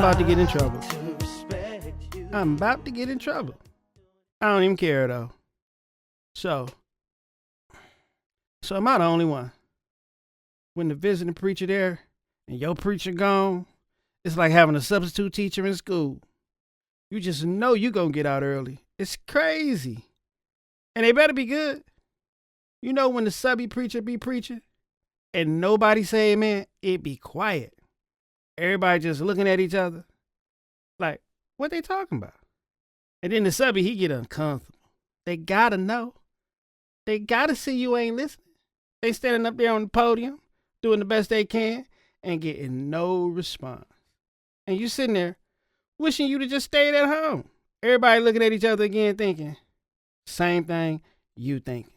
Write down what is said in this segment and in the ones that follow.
about to get in trouble. I'm about to get in trouble. I don't even care though. So am I the only one? When the visiting preacher there and your preacher gone, it's like having a substitute teacher in school. You just know you gonna get out early. It's crazy. And they better be good. You know when the subby preacher be preaching and nobody say amen, it be quiet. Everybody just looking at each other like, what they talking about? And then the subby, he get uncomfortable. They gotta know. They gotta see you ain't listening. They standing up there on the podium, doing the best they can, and getting no response. And you sitting there wishing you to just stayed at home. Everybody looking at each other again thinking, same thing you thinking.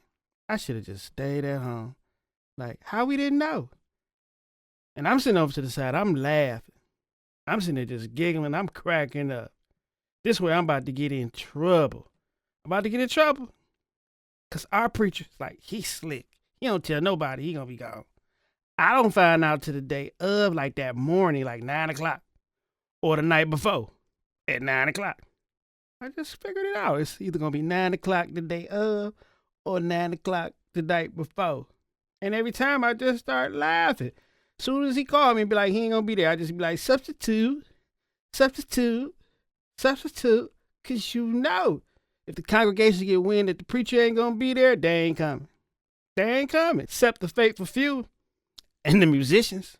I should have just stayed at home. Like, how we didn't know? And I'm sitting over to the side. I'm laughing. I'm sitting there just giggling. I'm cracking up. This way I'm about to get in trouble. I'm about to get in trouble. Because our preacher's like, he's slick. He don't tell nobody he gonna be gone. I don't find out to the day of, like that morning, like 9 o'clock. Or the night before at 9 o'clock. I just figured it out. It's either gonna be 9 o'clock the day of or 9 o'clock the night before. And every time I just start laughing. As soon as he called me and be like, he ain't gonna be there, I just be like, substitute. Cause you know, if the congregation get wind that the preacher ain't gonna be there, they ain't coming. They ain't coming, except the faithful few. And the musicians,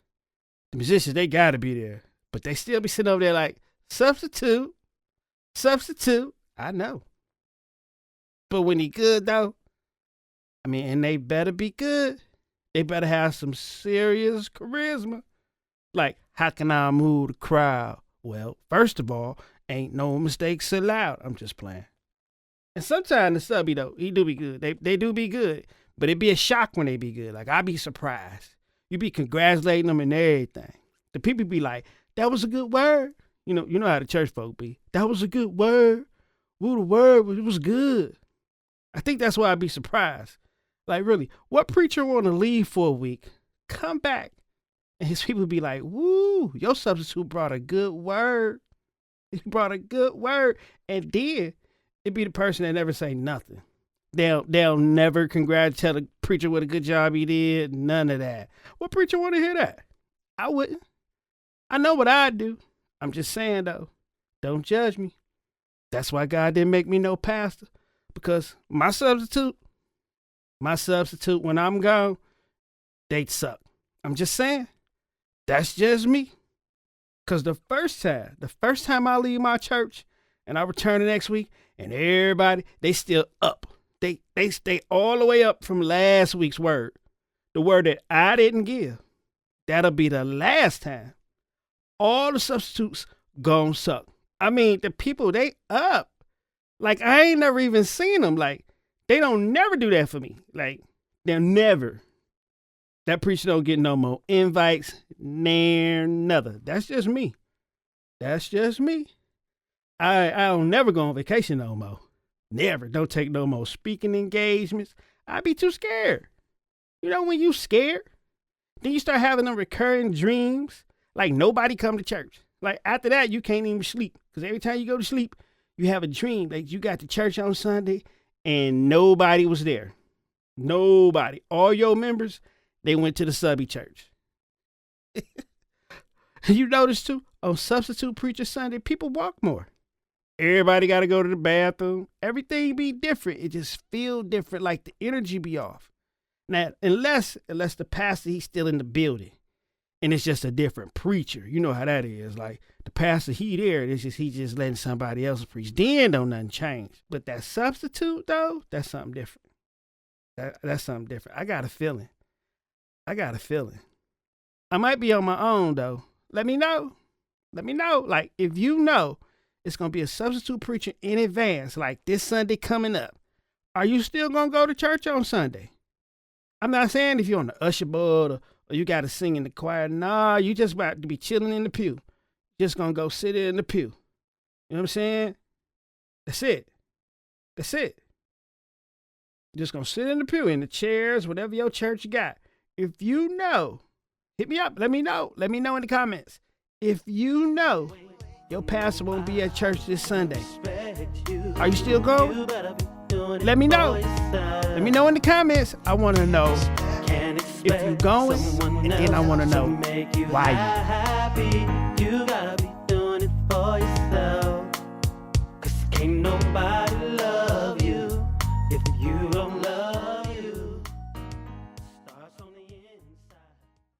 they gotta be there. But they still be sitting over there like, substitute. I know. But when he good though, I mean, and they better be good. They better have some serious charisma. Like, how can I move the crowd? Well, first of all, ain't no mistakes allowed. I'm just playing. And sometimes the subby though, he do be good. They do be good. But it be a shock when they be good. Like, I be surprised. You be congratulating them and everything. The people be like, that was a good word. You know how the church folk be. That was a good word. Ooh, the word, it was good. I think that's why I be surprised. Like, really, what preacher want to leave for a week, come back, and his people be like, woo, your substitute brought a good word. He brought a good word. And then it be the person that never say nothing. They'll never congratulate the preacher with a good job he did. None of that. What preacher want to hear that? I wouldn't. I know what I'd do. I'm just saying, though, don't judge me. That's why God didn't make me no pastor. Because my substitute, when I'm gone, they suck. I'm just saying. That's just me. Because the first time I leave my church and I return the next week, and everybody, they still up. They stay all the way up from last week's word. The word that I didn't give. That'll be the last time. All the substitutes gon' suck. I mean, the people, they up. Like, I ain't never even seen them. Like, they don't never do that for me. Like, they're never. That preacher don't get no more invites, never. That's just me. I don't never go on vacation no more. Never. Don't take no more speaking engagements. I be too scared. You know when you scared? Then you start having them recurring dreams. Like nobody come to church. Like after that, you can't even sleep. Because every time you go to sleep, you have a dream. Like you got to church on Sunday and nobody was there. Nobody. All your members, they went to the subby church. You notice too, on Substitute Preacher Sunday, people walk more. Everybody got to go to the bathroom. Everything be different. It just feel different, like the energy be off. Now, unless the pastor, he's still in the building and it's just a different preacher. You know how that is. Like the pastor, he there. It's just, he just letting somebody else preach. Then don't nothing change. But that substitute though, that's something different. That's something different. I got a feeling. I might be on my own though. Let me know. Like if you know it's going to be a substitute preacher in advance, like this Sunday coming up, are you still going to go to church on Sunday? I'm not saying if you're on the usher board or you got to sing in the choir. Nah, you just about to be chilling in the pew. Just going to go sit in the pew. You know what I'm saying? That's it. Just going to sit in the pew, in the chairs, whatever your church got. If you know, hit me up. Let me know. Let me know in the comments. If you know your pastor won't be at church this Sunday. Are you still going? Let me know. Let me know in the comments. I want to know if you're going, and then I want to know why. You gotta be doing it for yourself.